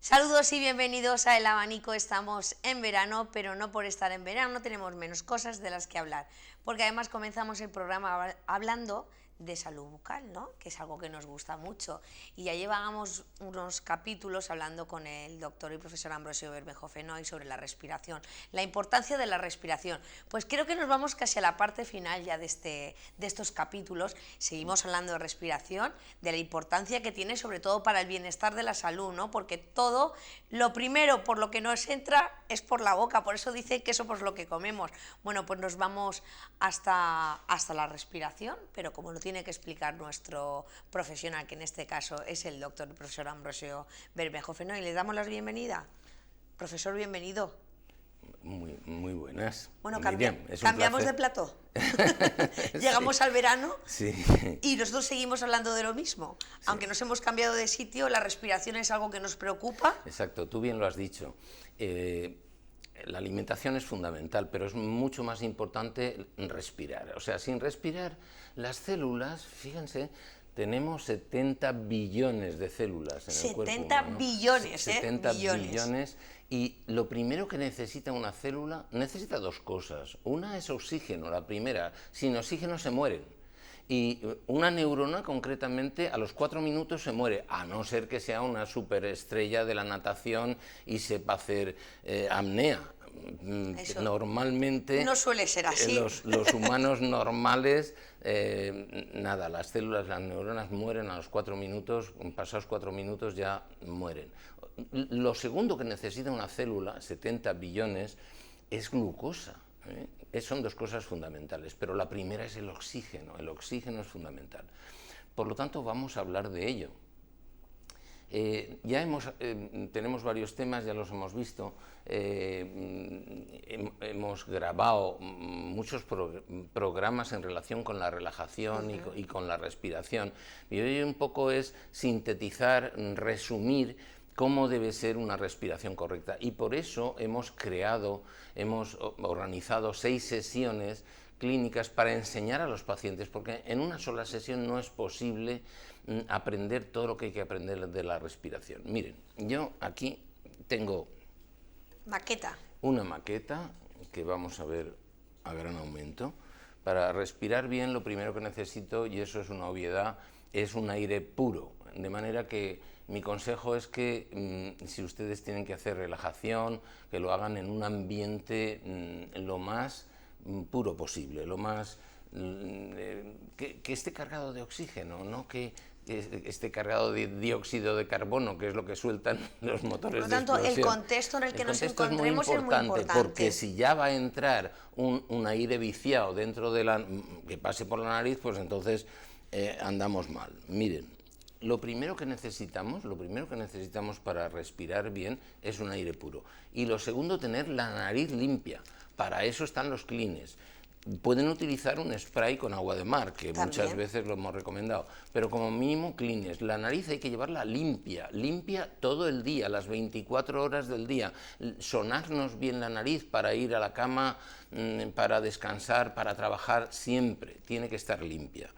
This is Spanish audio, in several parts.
Saludos y bienvenidos a El Abanico. Estamos en verano, pero no por estar en verano tenemos menos cosas de las que hablar, porque además comenzamos el programa hablando de salud bucal, ¿no? Que es algo que nos gusta mucho, y ya llevábamos unos capítulos hablando con el doctor y profesor Ambrosio Bermejo Fenoy sobre la respiración, la importancia de la respiración. Pues creo que nos vamos casi a la parte final ya de estos capítulos. Seguimos hablando de respiración, de la importancia que tiene sobre todo para el bienestar de la salud, ¿no? Porque todo, lo primero por lo que nos entra es por la boca, por eso dice que eso por lo que comemos. Bueno, pues nos vamos hasta la respiración, pero como lo tiene que explicar nuestro profesional, que en este caso es el doctor profesor Ambrosio Bermejo Fenoy. Le damos la bienvenida. Profesor, bienvenido. Muy buenas. Bueno, cambiamos de plató. Llegamos Sí. al verano, Sí. y nosotros seguimos hablando de lo mismo. Sí. Aunque nos hemos cambiado de sitio, la respiración es algo que nos preocupa. Exacto, tú bien lo has dicho. La alimentación es fundamental, pero es mucho más importante respirar. O sea, sin respirar, las células, fíjense, tenemos 70 billones de células en el cuerpo humano. 70 billones, 70 billones. Y lo primero que necesita una célula, necesita dos cosas. Una es oxígeno, la primera. Sin oxígeno se mueren. Y una neurona, concretamente, a los 4 minutos se muere, a no ser que sea una superestrella de la natación y sepa hacer apnea. Eso normalmente no suele ser así. Los humanos normales, nada, las células, las neuronas mueren a los 4 minutos, pasados 4 minutos ya mueren. Lo segundo que necesita una célula, 70 billones, es glucosa. Son dos cosas fundamentales, pero la primera es el oxígeno es fundamental. Por lo tanto, vamos a hablar de ello. Tenemos varios temas, ya los hemos visto, hemos grabado muchos programas en relación con la relajación y con la respiración, y hoy un poco es sintetizar, resumir cómo debe ser una respiración correcta, y por eso hemos organizado 6 sesiones clínicas para enseñar a los pacientes, porque en una sola sesión no es posible aprender todo lo que hay que aprender de la respiración. Miren, yo aquí tengo una maqueta que vamos a ver a gran aumento. Para respirar bien, lo primero que necesito, y eso es una obviedad, es un aire puro, de manera que mi consejo es que si ustedes tienen que hacer relajación, que lo hagan en un ambiente lo más puro posible, lo más que esté cargado de oxígeno, no que esté cargado de dióxido de carbono, que es lo que sueltan los motores de explosión. Por lo tanto, el contexto en el que nos encontremos es muy importante. Porque si ya va a entrar un aire viciado dentro que pase por la nariz, pues entonces andamos mal. Miren, lo primero que necesitamos para respirar bien es un aire puro. Y lo segundo, tener la nariz limpia. Para eso están los cleans. Pueden utilizar un spray con agua de mar, que también muchas veces lo hemos recomendado, pero como mínimo cleans. La nariz hay que llevarla limpia todo el día, las 24 horas del día. Sonarnos bien la nariz para ir a la cama, para descansar, para trabajar, siempre tiene que estar limpia.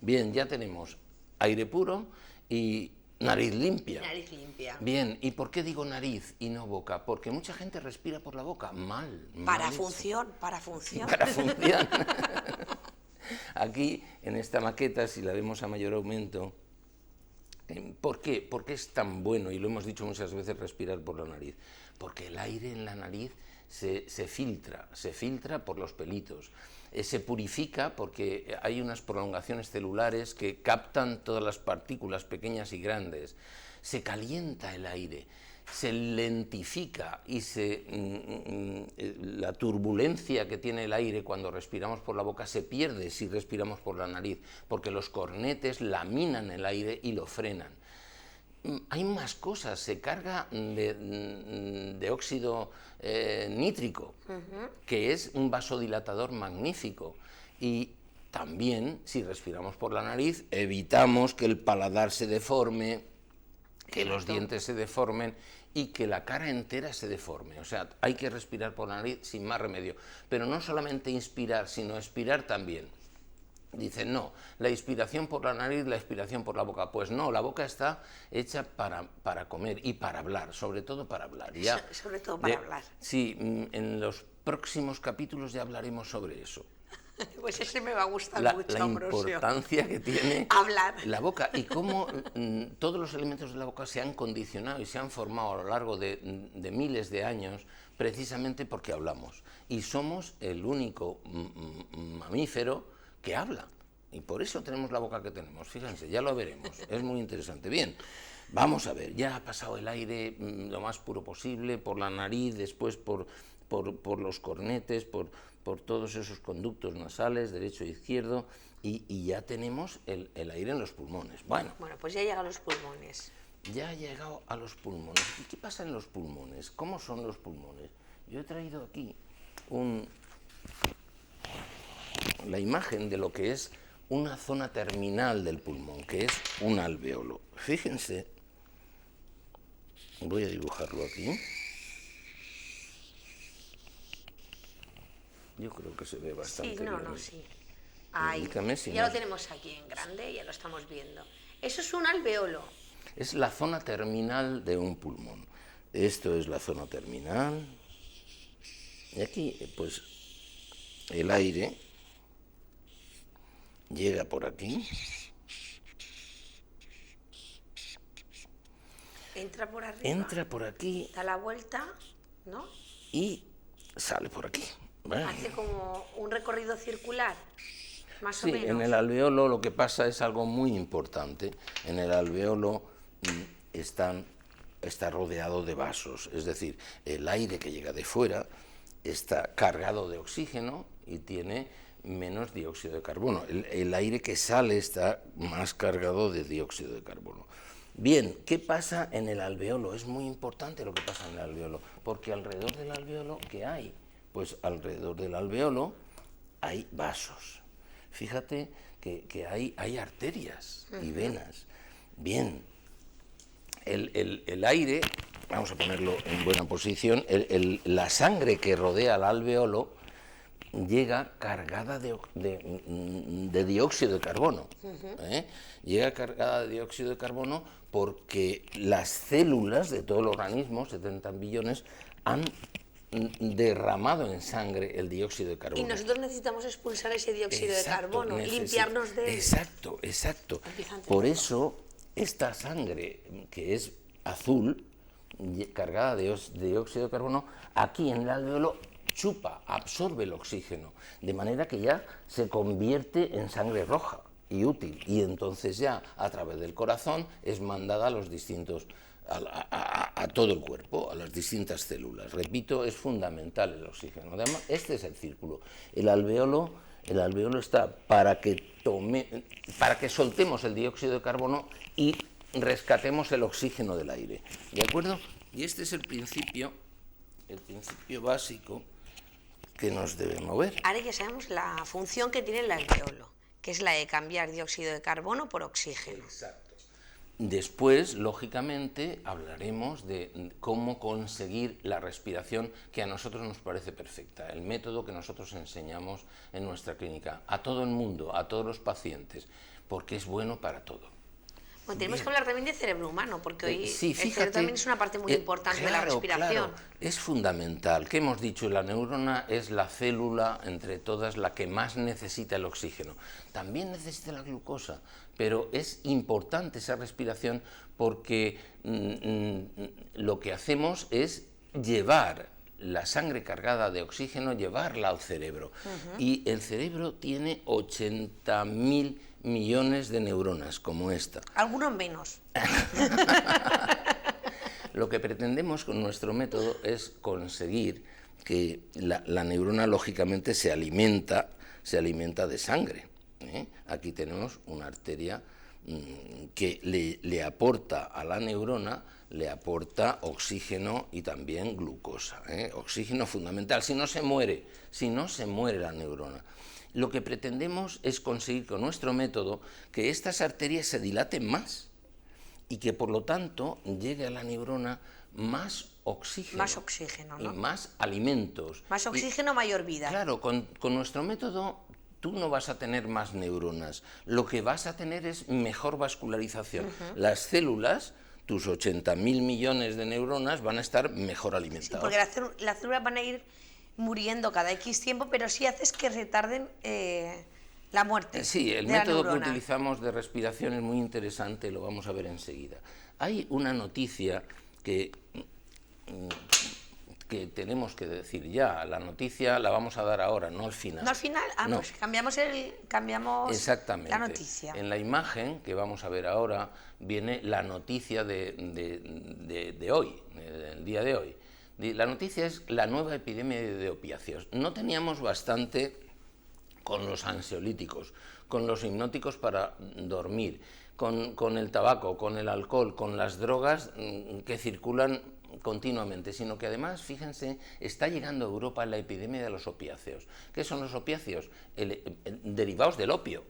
Bien, ya tenemos aire puro y nariz limpia. Nariz limpia. Bien, ¿y por qué digo nariz y no boca? Porque mucha gente respira por la boca, mal. Para función. Para función. Aquí, en esta maqueta, si la vemos a mayor aumento, ¿por qué? ¿Por qué es tan bueno, y lo hemos dicho muchas veces, respirar por la nariz? Porque el aire en la nariz se filtra por los pelitos. Se purifica porque hay unas prolongaciones celulares que captan todas las partículas pequeñas y grandes. Se calienta el aire, se lentifica y la turbulencia que tiene el aire cuando respiramos por la boca se pierde si respiramos por la nariz, porque los cornetes laminan el aire y lo frenan. Hay más cosas, se carga de óxido nítrico, que es un vasodilatador magnífico, y también, si respiramos por la nariz, evitamos que el paladar se deforme, que los dientes se deformen y que la cara entera se deforme. O sea, hay que respirar por la nariz sin más remedio, pero no solamente inspirar, sino expirar también. Dicen, no, la inspiración por la nariz, la expiración por la boca. Pues no, la boca está hecha para comer y para hablar, sobre todo para hablar. Ya, sobre todo para hablar. Sí, en los próximos capítulos ya hablaremos sobre eso. Pues ese me va a gustar mucho, La Ambrosio. importancia que tiene Hablar. la boca y cómo todos los elementos de la boca se han condicionado y se han formado a lo largo de miles de años precisamente porque hablamos. Y somos el único mamífero que habla. Y por eso tenemos la boca que tenemos. Fíjense, ya lo veremos. Es muy interesante. Bien, vamos a ver. Ya ha pasado el aire lo más puro posible por la nariz, después por los cornetes, por todos esos conductos nasales, derecho e izquierdo, y ya tenemos el aire en los pulmones. Bueno, pues ya llega a los pulmones. Ya ha llegado a los pulmones. ¿Y qué pasa en los pulmones? ¿Cómo son los pulmones? Yo he traído aquí la imagen de lo que es una zona terminal del pulmón, que es un alveolo. Fíjense, voy a dibujarlo aquí. Yo creo que se ve bastante bien. Sí. Ahí, ya lo tenemos aquí en grande, ya lo estamos viendo. Eso es un alveolo. Es la zona terminal de un pulmón. Esto es la zona terminal. Y aquí, pues, el aire llega por aquí. Entra por arriba. Entra por aquí. Da la vuelta, ¿no? Y sale por aquí. Hace como un recorrido circular, más o menos. Sí, en el alveolo lo que pasa es algo muy importante. En el alveolo está rodeado de vasos, es decir, el aire que llega de fuera está cargado de oxígeno y tiene menos dióxido de carbono. El aire que sale está más cargado de dióxido de carbono. Bien, ¿qué pasa en el alveolo? Es muy importante lo que pasa en el alveolo, porque alrededor del alveolo, ¿qué hay? Pues alrededor del alveolo hay vasos. Fíjate que hay arterias y venas. Bien, el aire, vamos a ponerlo en buena posición, la sangre que rodea al alveolo llega cargada de dióxido de carbono. Llega cargada de dióxido de carbono porque las células de todo el organismo, 70 billones, han derramado en sangre el dióxido de carbono. Y nosotros necesitamos expulsar ese dióxido de carbono, limpiarnos de él. Exacto. Por eso esta sangre, que es azul, cargada de dióxido de carbono, aquí en el alveolo chupa, absorbe el oxígeno, de manera que ya se convierte en sangre roja y útil, y entonces ya a través del corazón es mandada a los distintos a todo el cuerpo, a las distintas células. Repito, es fundamental el oxígeno. Además, este es el círculo. El alveolo está para que soltemos el dióxido de carbono y rescatemos el oxígeno del aire. ¿De acuerdo? Y este es el principio básico que nos debe mover. Ahora ya sabemos la función que tiene el alveolo, que es la de cambiar dióxido de carbono por oxígeno. Exacto. Después, lógicamente, hablaremos de cómo conseguir la respiración que a nosotros nos parece perfecta, el método que nosotros enseñamos en nuestra clínica, a todo el mundo, a todos los pacientes, porque es bueno para todo. Bueno, tenemos que hablar también de cerebro humano, porque hoy sí, fíjate, el cerebro también es una parte muy importante de la respiración. Claro, es fundamental. ¿Qué hemos dicho? La neurona es la célula entre todas la que más necesita el oxígeno. También necesita la glucosa, pero es importante esa respiración porque lo que hacemos es llevar la sangre cargada de oxígeno, llevarla al cerebro. Y el cerebro tiene 80.000 millones de neuronas, como esta. Algunos menos. Lo que pretendemos con nuestro método es conseguir que la neurona, lógicamente, se alimenta de sangre. Aquí tenemos una arteria que le aporta a la neurona, le aporta oxígeno y también glucosa. Oxígeno fundamental, si no se muere la neurona. Lo que pretendemos es conseguir con nuestro método que estas arterias se dilaten más y que por lo tanto llegue a la neurona más oxígeno. Más oxígeno, ¿no? Y más alimentos. Más oxígeno, mayor vida. Claro, con nuestro método tú no vas a tener más neuronas, lo que vas a tener es mejor vascularización. Las células, tus 80.000 millones de neuronas, van a estar mejor alimentadas. Sí, porque las células van a ir muriendo cada X tiempo, pero sí haces que retarden la muerte. Sí, el de la método que neurona. utilizamos de respiración es muy interesante, lo vamos a ver enseguida. Hay una noticia que tenemos que decir ya, la noticia la vamos a dar ahora, no al final. ¿No al final? Ah, No. pues cambiamos Exactamente. la noticia. En la imagen que vamos a ver ahora viene la noticia de hoy, del día de hoy. La noticia es la nueva epidemia de opiáceos. No teníamos bastante con los ansiolíticos, con los hipnóticos para dormir, con el tabaco, con el alcohol, con las drogas que circulan continuamente, sino que además, fíjense, está llegando a Europa la epidemia de los opiáceos. ¿Qué son los opiáceos? Derivados del opio,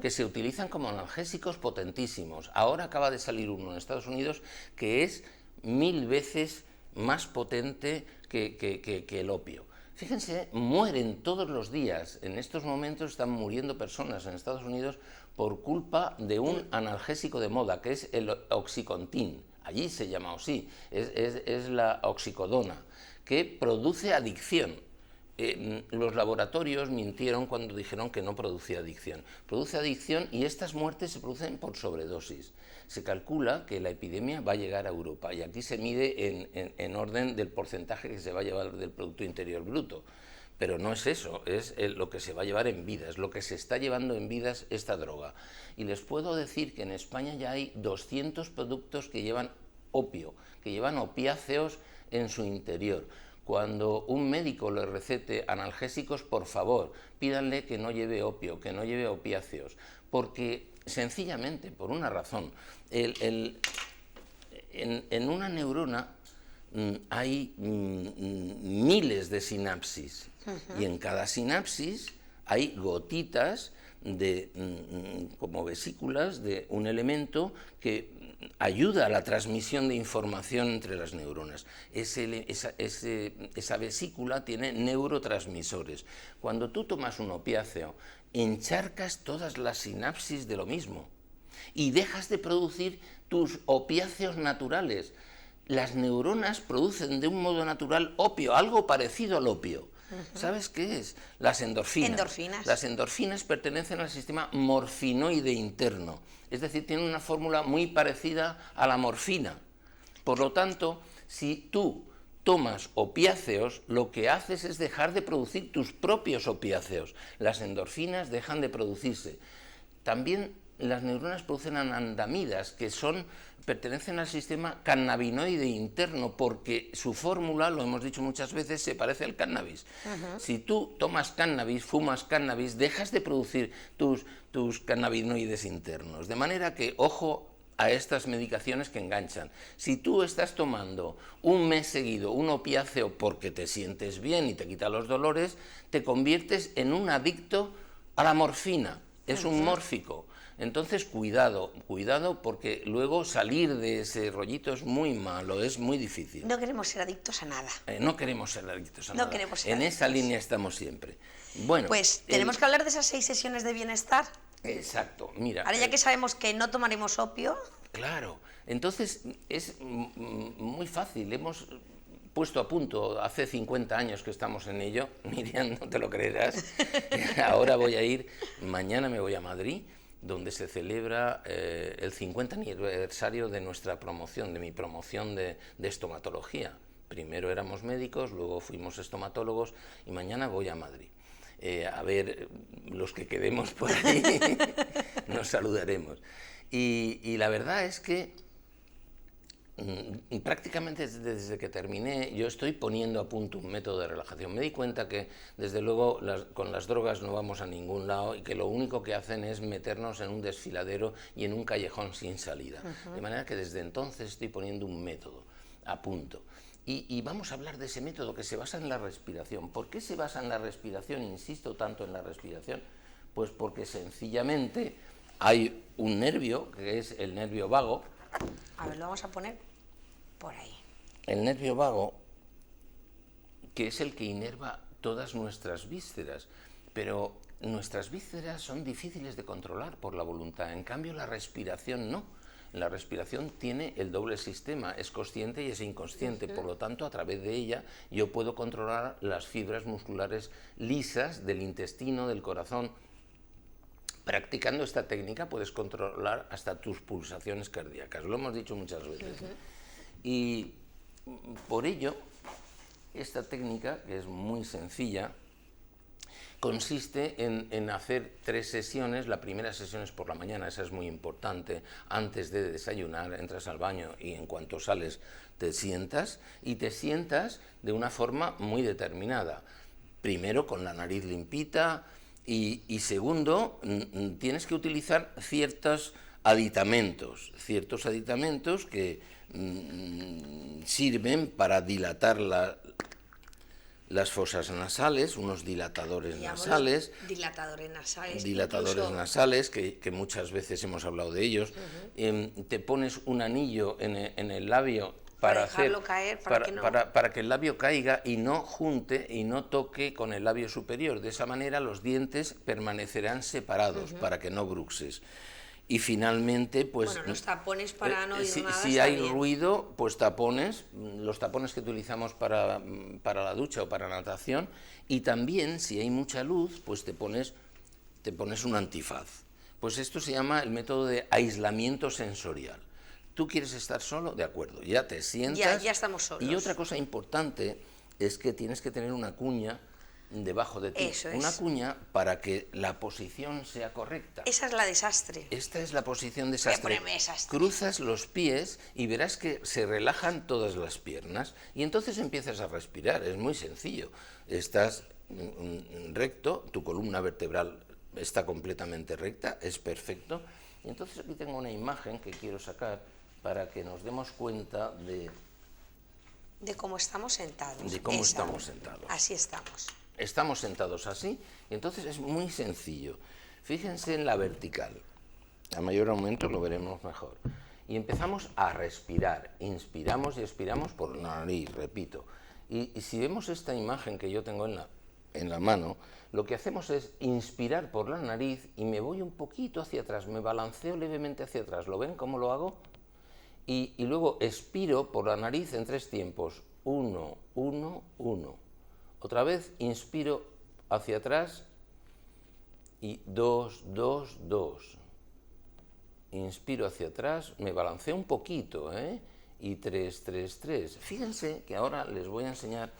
que se utilizan como analgésicos potentísimos. Ahora acaba de salir uno en Estados Unidos que es 1000 veces más potente que el opio. Fíjense, mueren todos los días. En estos momentos están muriendo personas en Estados Unidos por culpa de un analgésico de moda, que es el Oxycontin. Allí se llama así, es la oxicodona, que produce adicción. Los laboratorios mintieron cuando dijeron que no producía adicción. Produce adicción y estas muertes se producen por sobredosis. Se calcula que la epidemia va a llegar a Europa y aquí se mide en orden del porcentaje que se va a llevar del Producto Interior Bruto. Pero no es eso, es lo que se va a llevar en vidas, lo que se está llevando en vidas esta droga. Y les puedo decir que en España ya hay 200 productos que llevan opio, que llevan opiáceos en su interior. Cuando un médico le recete analgésicos, por favor, pídanle que no lleve opio, que no lleve opiáceos, porque sencillamente, por una razón, en una neurona hay miles de sinapsis y en cada sinapsis hay gotitas como vesículas de un elemento que ayuda a la transmisión de información entre las neuronas. Esa vesícula tiene neurotransmisores. Cuando tú tomas un opiáceo, encharcas todas las sinapsis de lo mismo y dejas de producir tus opiáceos naturales. Las neuronas producen de un modo natural opio, algo parecido al opio. ¿Sabes qué es? Las endorfinas. Endorfinas. Las endorfinas pertenecen al sistema morfinoide interno, es decir, tienen una fórmula muy parecida a la morfina. Por lo tanto, si tú tomas opiáceos, lo que haces es dejar de producir tus propios opiáceos. Las endorfinas dejan de producirse. También las neuronas producen anandamidas, que pertenecen al sistema cannabinoide interno, porque su fórmula, lo hemos dicho muchas veces, se parece al cannabis. Si tú tomas cannabis, fumas cannabis, dejas de producir tus cannabinoides internos. De manera que, ojo a estas medicaciones que enganchan. Si tú estás tomando un mes seguido un opiáceo porque te sientes bien y te quita los dolores, te conviertes en un adicto a la morfina. Es un mórfico. Entonces, cuidado porque luego salir de ese rollito es muy malo, es muy difícil. No queremos ser adictos a nada. No queremos ser adictos a nada. No queremos ser en adictos. esa línea estamos siempre. Bueno, pues tenemos que hablar de esas 6 sesiones de bienestar. Exacto, mira. Ahora ya que sabemos que no tomaremos opio. Claro, entonces es muy fácil, hemos puesto a punto, hace 50 años que estamos en ello, Miriam, no te lo creerás, ahora mañana me voy a Madrid, donde se celebra el 50 aniversario de nuestra promoción, de mi promoción de estomatología. Primero éramos médicos, luego fuimos estomatólogos y mañana voy a Madrid. A ver, los que quedemos por ahí nos saludaremos. Y la verdad es que prácticamente desde que terminé yo estoy poniendo a punto un método de relajación. Me di cuenta que desde luego con las drogas no vamos a ningún lado y que lo único que hacen es meternos en un desfiladero y en un callejón sin salida. De manera que desde entonces estoy poniendo un método a punto. Y vamos a hablar de ese método que se basa en la respiración. ¿Por qué se basa en la respiración? Insisto tanto en la respiración. Pues porque sencillamente hay un nervio, que es el nervio vago. A ver, lo vamos a poner por ahí. El nervio vago, que es el que inerva todas nuestras vísceras. Pero nuestras vísceras son difíciles de controlar por la voluntad, en cambio la respiración no. La respiración tiene el doble sistema, es consciente y es inconsciente, por lo tanto a través de ella yo puedo controlar las fibras musculares lisas del intestino, del corazón. Practicando esta técnica puedes controlar hasta tus pulsaciones cardíacas, lo hemos dicho muchas veces. Y por ello, esta técnica, que es muy sencilla, consiste en hacer 3 sesiones. La primera sesión es por la mañana, esa es muy importante. Antes de desayunar, entras al baño y en cuanto sales te sientas, y te sientas de una forma muy determinada. Primero con la nariz limpita y segundo, tienes que utilizar ciertos aditamentos que sirven para dilatar las fosas nasales, unos dilatadores nasales. Dilatadores nasales, que muchas veces hemos hablado de ellos. Te pones un anillo en el labio para dejarlo caer, para que el labio caiga y no junte y no toque con el labio superior. De esa manera los dientes permanecerán separados para que no bruxes. Y finalmente, pues... Bueno, los tapones para no oír nada. Si hay ruido, pues tapones, los tapones que utilizamos para la ducha o para natación, y también, si hay mucha luz, pues te pones un antifaz. Pues esto se llama el método de aislamiento sensorial. ¿Tú quieres estar solo? De acuerdo, ya te sientas. Ya estamos solos. Y otra cosa importante es que tienes que tener una cuña debajo de ti. Eso es. Una cuña para que la posición sea correcta. Esa es la desastre. Esta es la posición desastre. Desastre. Cruzas los pies y verás que se relajan todas las piernas y entonces empiezas a respirar. Es muy sencillo. Estás recto, tu columna vertebral está completamente recta, es perfecto. Y entonces aquí tengo una imagen que quiero sacar para que nos demos cuenta de cómo estamos sentados. De cómo estamos sentados. Así estamos. Estamos sentados así, y entonces es muy sencillo. Fíjense en la vertical. A mayor aumento lo veremos mejor. Y empezamos a respirar. Inspiramos y expiramos por la nariz, repito. Y si vemos esta imagen que yo tengo en la mano, lo que hacemos es inspirar por la nariz y me voy un poquito hacia atrás, me balanceo levemente hacia atrás. ¿Lo ven cómo lo hago? Y luego expiro por la nariz en 3 tiempos. 1, 1, 1. Otra vez inspiro hacia atrás y 2, 2, 2. Inspiro hacia atrás, me balanceo un poquito, y 3, 3, 3. Fíjense que ahora les voy a enseñar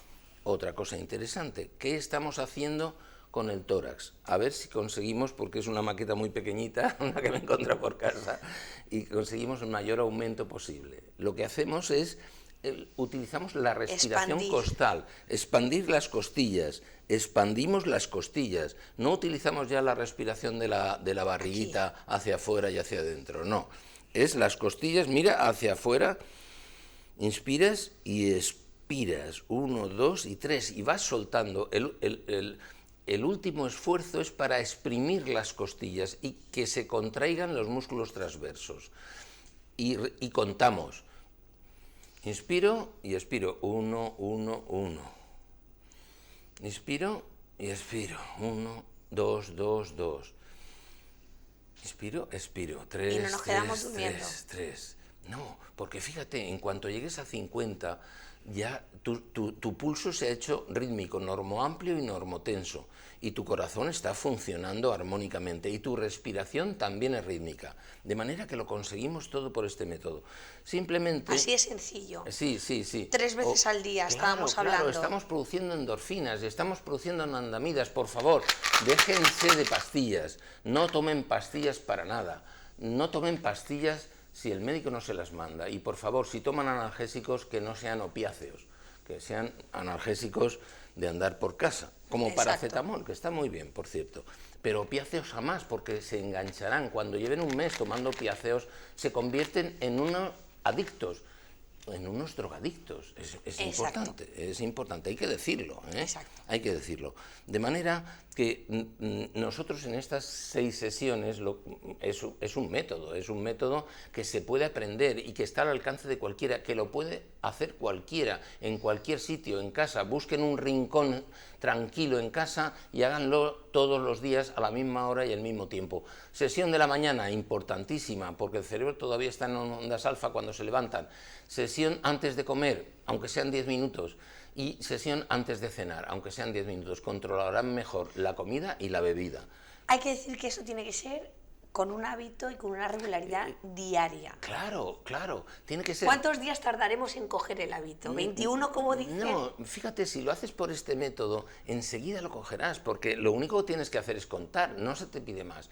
otra cosa interesante. ¿Qué estamos haciendo con el tórax? A ver si conseguimos, porque es una maqueta muy pequeñita, una que me encontré por casa, y conseguimos el mayor aumento posible. Lo que hacemos es utilizamos la respiración costal, expandir las costillas, expandimos las costillas, no utilizamos ya la respiración de la barriguita hacia afuera y hacia adentro, no, es las costillas, mira, hacia afuera, inspiras y expiras, 1, 2 y 3, y vas soltando. El último esfuerzo es para exprimir las costillas y que se contraigan los músculos transversos, y contamos. Inspiro y expiro, 1, 1, 1. Inspiro y expiro, 1, 2, 2, 2. Inspiro, expiro, 3, y no nos quedamos durmiendo. 3. No, porque fíjate, en cuanto llegues a 50, ya tu pulso se ha hecho rítmico, normoamplio y normotenso, y tu corazón está funcionando armónicamente, y tu respiración también es rítmica, de manera que lo conseguimos todo por este método. Simplemente... Así es sencillo. Sí. 3 veces al día estábamos hablando. Estamos produciendo endorfinas, estamos produciendo anandamidas. Por favor, déjense de pastillas, no tomen pastillas para nada, no tomen pastillas si el médico no se las manda, y por favor, si toman analgésicos, que no sean opiáceos, que sean analgésicos de andar por casa, como paracetamol, que está muy bien, por cierto, pero opiáceos jamás, porque se engancharán. Cuando lleven un mes tomando opiáceos, se convierten en unos adictos, en unos drogadictos. Es importante, hay que decirlo, hay que decirlo. De manera que nosotros en estas 6 sesiones es un método que se puede aprender y que está al alcance de cualquiera, que lo puede hacer cualquiera, en cualquier sitio, en casa. Busquen un rincón tranquilo en casa y háganlo todos los días a la misma hora y al mismo tiempo. Sesión de la mañana, importantísima, porque el cerebro todavía está en ondas alfa cuando se levantan. Sesión antes de comer, aunque sean 10 minutos. Y sesión antes de cenar, aunque sean 10 minutos, controlarán mejor la comida y la bebida. Hay que decir que eso tiene que ser con un hábito y con una regularidad diaria. Claro, tiene que ser... ¿Cuántos días tardaremos en coger el hábito? ¿21, como dicen? No, fíjate, si lo haces por este método, enseguida lo cogerás, porque lo único que tienes que hacer es contar, no se te pide más.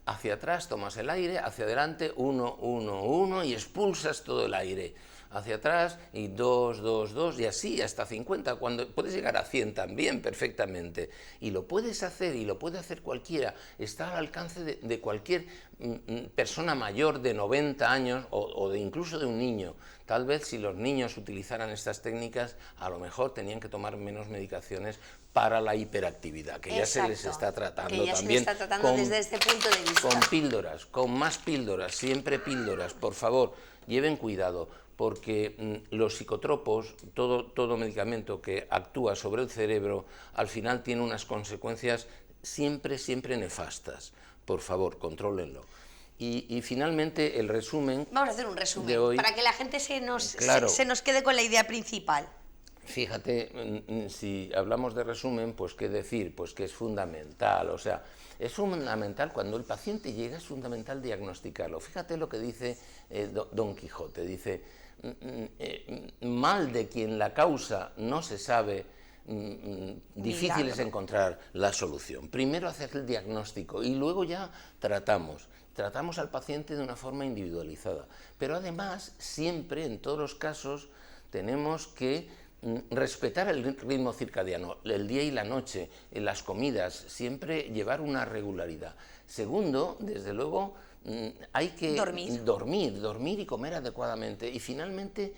Hacia atrás tomas el aire, hacia adelante 1, 1, 1 y expulsas todo el aire. Hacia atrás y 2, 2, 2 y así hasta 50, cuando puedes llegar a 100 también perfectamente. Y lo puedes hacer y lo puede hacer cualquiera, está al alcance de cualquier persona mayor de 90 años o incluso de un niño. Tal vez si los niños utilizaran estas técnicas, a lo mejor tenían que tomar menos medicaciones para la hiperactividad, que ya se les está tratando que ya también. Se les está tratando desde este punto de vista. Con píldoras, con más píldoras, siempre píldoras, por favor, lleven cuidado, porque los psicotropos, todo medicamento que actúa sobre el cerebro, al final tiene unas consecuencias siempre nefastas. Por favor, contrólenlo. Y finalmente el resumen. Vamos a hacer un resumen de hoy, para que la gente se nos quede con la idea principal. Fíjate, si hablamos de resumen, pues qué decir, pues que es fundamental, o sea, es fundamental cuando el paciente llega, es fundamental diagnosticarlo. Fíjate lo que dice Don Quijote, dice, mal de quien la causa no se sabe, difícil es encontrar la solución. Primero hacer el diagnóstico y luego ya tratamos al paciente de una forma individualizada, pero además siempre, en todos los casos, tenemos que respetar el ritmo circadiano, el día y la noche, las comidas, siempre llevar una regularidad. Segundo, desde luego, hay que dormir y comer adecuadamente. Y finalmente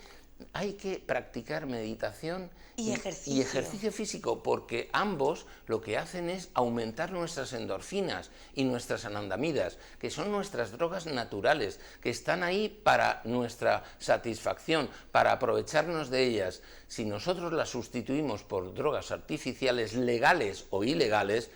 hay que practicar meditación y ejercicio físico, porque ambos lo que hacen es aumentar nuestras endorfinas y nuestras anandamidas, que son nuestras drogas naturales, que están ahí para nuestra satisfacción, para aprovecharnos de ellas. Si nosotros las sustituimos por drogas artificiales, legales o ilegales,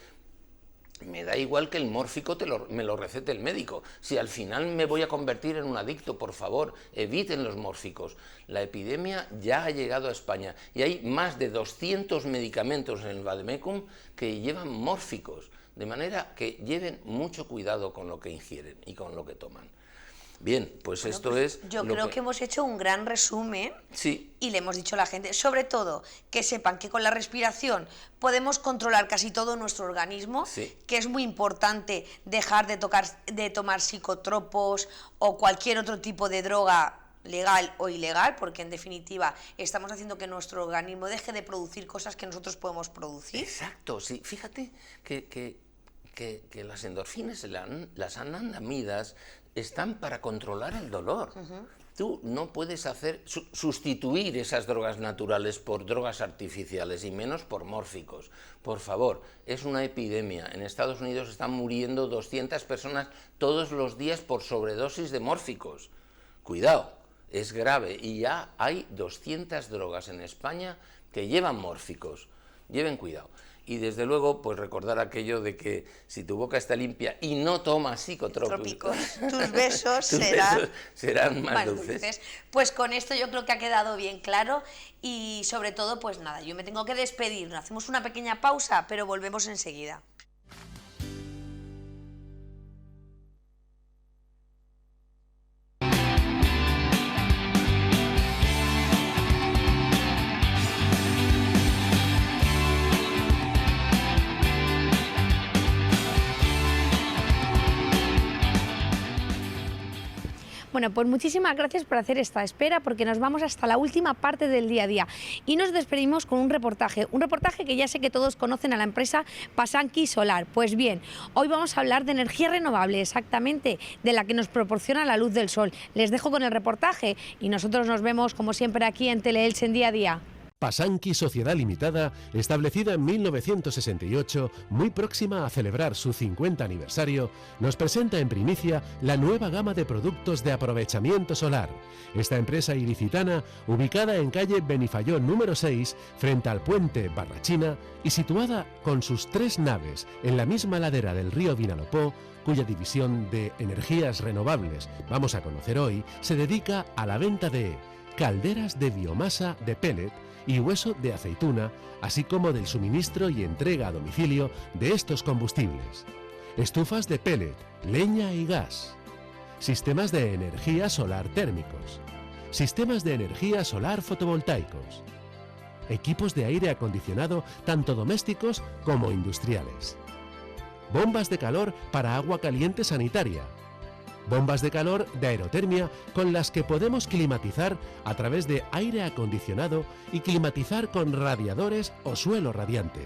me da igual que el mórfico me lo recete el médico. Si al final me voy a convertir en un adicto, por favor, eviten los mórficos. La epidemia ya ha llegado a España y hay más de 200 medicamentos en el vademecum que llevan mórficos, de manera que lleven mucho cuidado con lo que ingieren y con lo que toman. Bien, pues esto pues es... Yo creo que hemos hecho un gran resumen, sí, y le hemos dicho a la gente, sobre todo, que sepan que con la respiración podemos controlar casi todo nuestro organismo, sí, que es muy importante dejar de tomar psicotropos o cualquier otro tipo de droga legal o ilegal, porque en definitiva estamos haciendo que nuestro organismo deje de producir cosas que nosotros podemos producir. Exacto, sí, fíjate que las endorfinas, las anandamidas, están para controlar el dolor. Tú no puedes sustituir esas drogas naturales por drogas artificiales y menos por mórficos. Por favor, es una epidemia. En Estados Unidos están muriendo 200 personas todos los días por sobredosis de mórficos. Cuidado, es grave y ya hay 200 drogas en España que llevan mórficos. Lleven cuidado. Y desde luego, pues recordar aquello de que si tu boca está limpia y no tomas psicotrópicos, tus besos serán más dulces. Pues con esto yo creo que ha quedado bien claro y sobre todo, pues nada, yo me tengo que despedir. Hacemos una pequeña pausa, pero volvemos enseguida. Bueno, pues muchísimas gracias por hacer esta espera, porque nos vamos hasta la última parte del día a día y nos despedimos con un reportaje que ya sé que todos conocen a la empresa Pasanqui Solar. Pues bien, hoy vamos a hablar de energía renovable, exactamente, de la que nos proporciona la luz del sol. Les dejo con el reportaje y nosotros nos vemos como siempre aquí en Teleelch en Día a Día. Pasanqui Sociedad Limitada, establecida en 1968, muy próxima a celebrar su 50 aniversario, nos presenta en primicia la nueva gama de productos de aprovechamiento solar. Esta empresa ilicitana, ubicada en calle Benifayó número 6, frente al puente Barrachina, y situada con sus 3 naves en la misma ladera del río Vinalopó, cuya división de energías renovables vamos a conocer hoy, se dedica a la venta de calderas de biomasa de pellet y hueso de aceituna, así como del suministro y entrega a domicilio de estos combustibles. Estufas de pellet, leña y gas. Sistemas de energía solar térmicos. Sistemas de energía solar fotovoltaicos. Equipos de aire acondicionado tanto domésticos como industriales. Bombas de calor para agua caliente sanitaria. Bombas de calor de aerotermia con las que podemos climatizar a través de aire acondicionado y climatizar con radiadores o suelo radiante.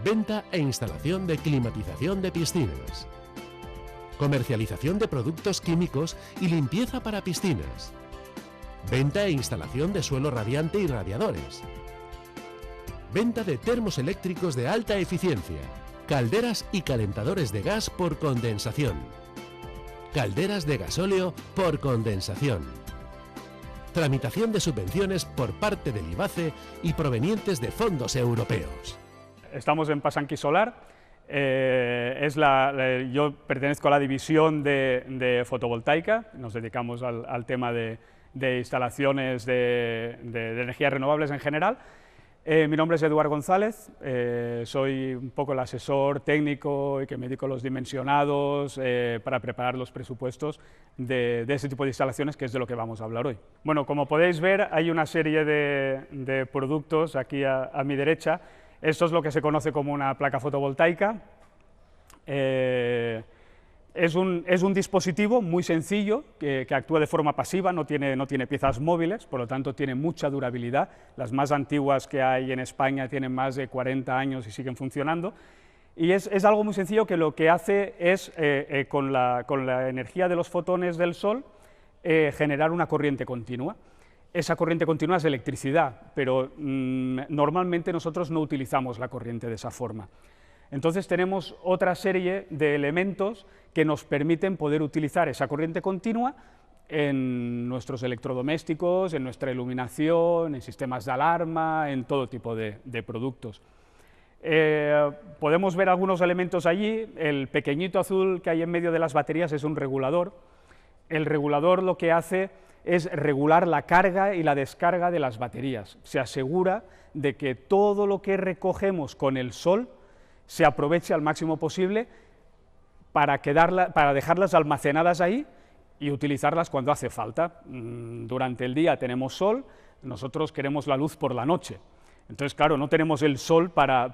Venta e instalación de climatización de piscinas. Comercialización de productos químicos y limpieza para piscinas. Venta e instalación de suelo radiante y radiadores. Venta de termos eléctricos de alta eficiencia. Calderas y calentadores de gas por condensación. Calderas de gasóleo por condensación. Tramitación de subvenciones por parte del IBACE y provenientes de fondos europeos. Estamos en Pasanqui Solar. Yo pertenezco a la división de fotovoltaica. Nos dedicamos al tema de instalaciones de energías renovables en general. Mi nombre es Eduard González, soy un poco el asesor técnico y que me dedico a los dimensionados para preparar los presupuestos de ese tipo de instalaciones, que es de lo que vamos a hablar hoy. Bueno, como podéis ver, hay una serie de productos aquí a mi derecha. Esto es lo que se conoce como una placa fotovoltaica. Es un dispositivo muy sencillo que actúa de forma pasiva, no tiene piezas móviles, por lo tanto tiene mucha durabilidad. Las más antiguas que hay en España tienen más de 40 años y siguen funcionando. Y es algo muy sencillo que lo que hace es, con la energía de los fotones del sol, generar una corriente continua. Esa corriente continua es electricidad, pero normalmente nosotros no utilizamos la corriente de esa forma. Entonces tenemos otra serie de elementos que nos permiten poder utilizar esa corriente continua en nuestros electrodomésticos, en nuestra iluminación, en sistemas de alarma, en todo tipo de productos. Podemos ver algunos elementos allí. El pequeñito azul que hay en medio de las baterías es un regulador. El regulador lo que hace es regular la carga y la descarga de las baterías. Se asegura de que todo lo que recogemos con el sol se aproveche al máximo posible para dejarlas almacenadas ahí y utilizarlas cuando hace falta. Durante el día tenemos sol, nosotros queremos la luz por la noche. Entonces, claro, no tenemos el sol para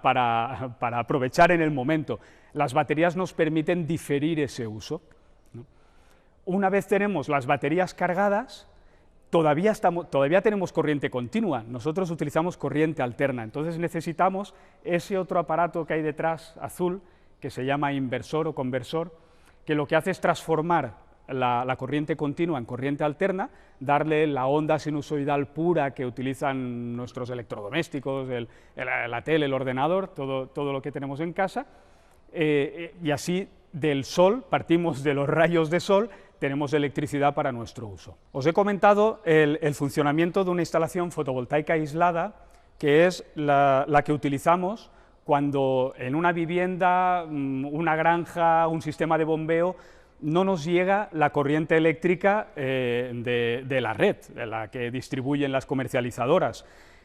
aprovechar en el momento. Las baterías nos permiten diferir ese uso, ¿no? Una vez tenemos las baterías cargadas, todavía tenemos corriente continua, nosotros utilizamos corriente alterna, entonces necesitamos ese otro aparato que hay detrás, azul, que se llama inversor o conversor, que lo que hace es transformar la corriente continua en corriente alterna, darle la onda sinusoidal pura que utilizan nuestros electrodomésticos, la tele, el ordenador, todo lo que tenemos en casa, y así del sol, partimos de los rayos de sol, tenemos electricidad para nuestro uso. Os he comentado el funcionamiento de una instalación fotovoltaica aislada, que es la que utilizamos cuando en una vivienda, una granja, un sistema de bombeo, no nos llega la corriente eléctrica de la red, de la que distribuyen las comercializadoras.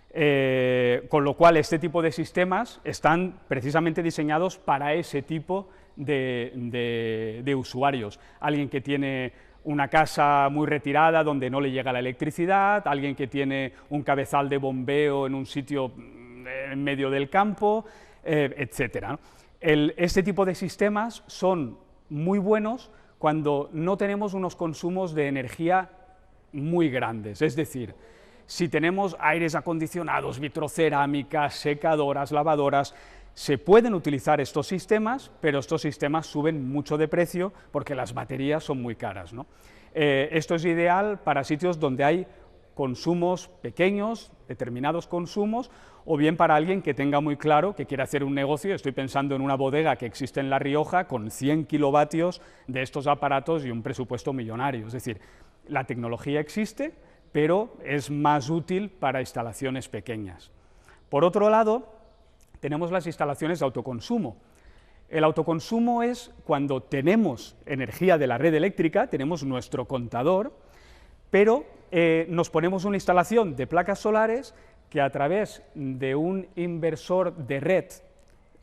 Con lo cual, este tipo de sistemas están precisamente diseñados para ese tipo de usuarios. Alguien que tiene una casa muy retirada donde no le llega la electricidad, alguien que tiene un cabezal de bombeo en un sitio en medio del campo, etc. Este tipo de sistemas son muy buenos cuando no tenemos unos consumos de energía muy grandes, es decir, si tenemos aires acondicionados, vitrocerámicas, secadoras, lavadoras, se pueden utilizar estos sistemas, pero estos sistemas suben mucho de precio porque las baterías son muy caras, ¿no? Esto es ideal para sitios donde hay consumos pequeños, determinados consumos, o bien para alguien que tenga muy claro que quiere hacer un negocio. Estoy pensando en una bodega que existe en La Rioja con 100 kilovatios de estos aparatos y un presupuesto millonario. Es decir, la tecnología existe, pero es más útil para instalaciones pequeñas. Por otro lado, tenemos las instalaciones de autoconsumo. El autoconsumo es cuando tenemos energía de la red eléctrica, tenemos nuestro contador, pero nos ponemos una instalación de placas solares que a través de un inversor de red,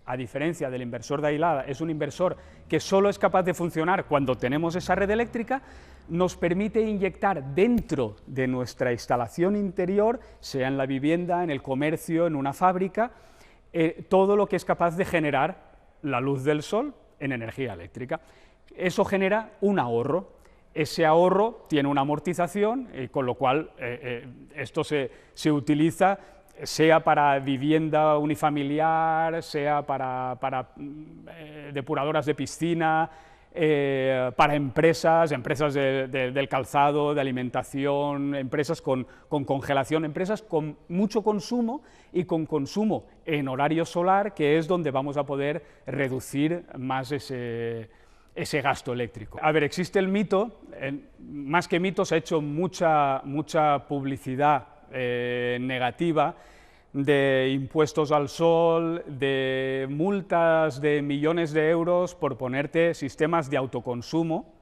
a diferencia del inversor de aislada, es un inversor que solo es capaz de funcionar cuando tenemos esa red eléctrica, nos permite inyectar dentro de nuestra instalación interior, sea en la vivienda, en el comercio, en una fábrica, todo lo que es capaz de generar la luz del sol en energía eléctrica. Eso genera un ahorro. Ese ahorro tiene una amortización, con lo cual esto se utiliza sea para vivienda unifamiliar, sea para depuradoras de piscina, para empresas del calzado, de alimentación, empresas con congelación, empresas con mucho consumo y con consumo en horario solar, que es donde vamos a poder reducir más ese gasto eléctrico. A ver, existe el mito, más que mito se ha hecho mucha publicidad negativa de impuestos al sol, de multas de millones de euros por ponerte sistemas de autoconsumo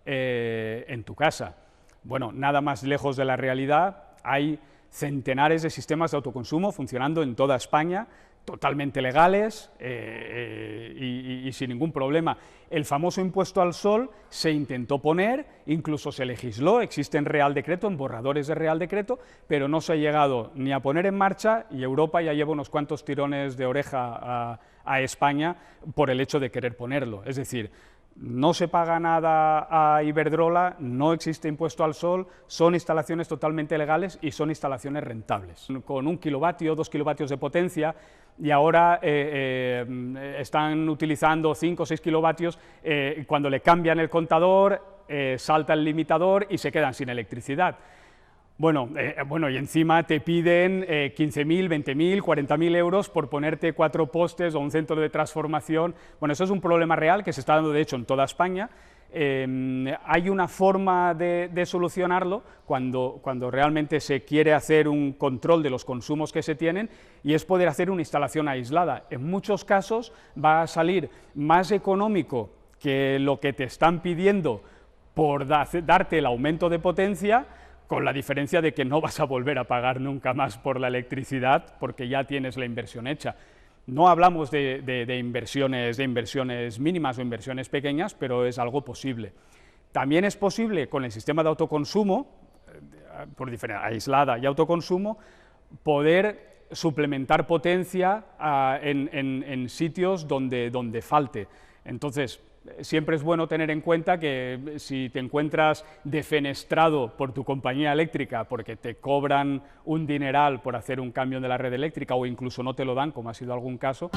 en tu casa. Bueno, nada más lejos de la realidad, hay centenares de sistemas de autoconsumo funcionando en toda España, totalmente legales y sin ningún problema. El famoso impuesto al sol se intentó poner, incluso se legisló, existe en Real Decreto, en borradores de Real Decreto, pero no se ha llegado ni a poner en marcha, y Europa ya lleva unos cuantos tirones de oreja a España por el hecho de querer ponerlo. Es decir, no se paga nada a Iberdrola, no existe impuesto al sol, son instalaciones totalmente legales y son instalaciones rentables. Con 1 kilovatio, 2 kilovatios de potencia, y ahora están utilizando 5 o 6 kilovatios, cuando le cambian el contador, salta el limitador y se quedan sin electricidad. Bueno, y encima te piden 15.000, 20.000, 40.000 euros por ponerte 4 postes o un centro de transformación. Bueno, eso es un problema real que se está dando, de hecho, en toda España. Hay una forma de solucionarlo cuando realmente se quiere hacer un control de los consumos que se tienen, y es poder hacer una instalación aislada. En muchos casos va a salir más económico que lo que te están pidiendo por darte el aumento de potencia, con la diferencia de que no vas a volver a pagar nunca más por la electricidad porque ya tienes la inversión hecha. No hablamos de inversiones mínimas o inversiones pequeñas, pero es algo posible. También es posible con el sistema de autoconsumo, aislada y autoconsumo, poder suplementar potencia en sitios donde falte. Entonces, siempre es bueno tener en cuenta que si te encuentras defenestrado por tu compañía eléctrica porque te cobran un dineral por hacer un cambio de la red eléctrica o incluso no te lo dan, como ha sido algún caso,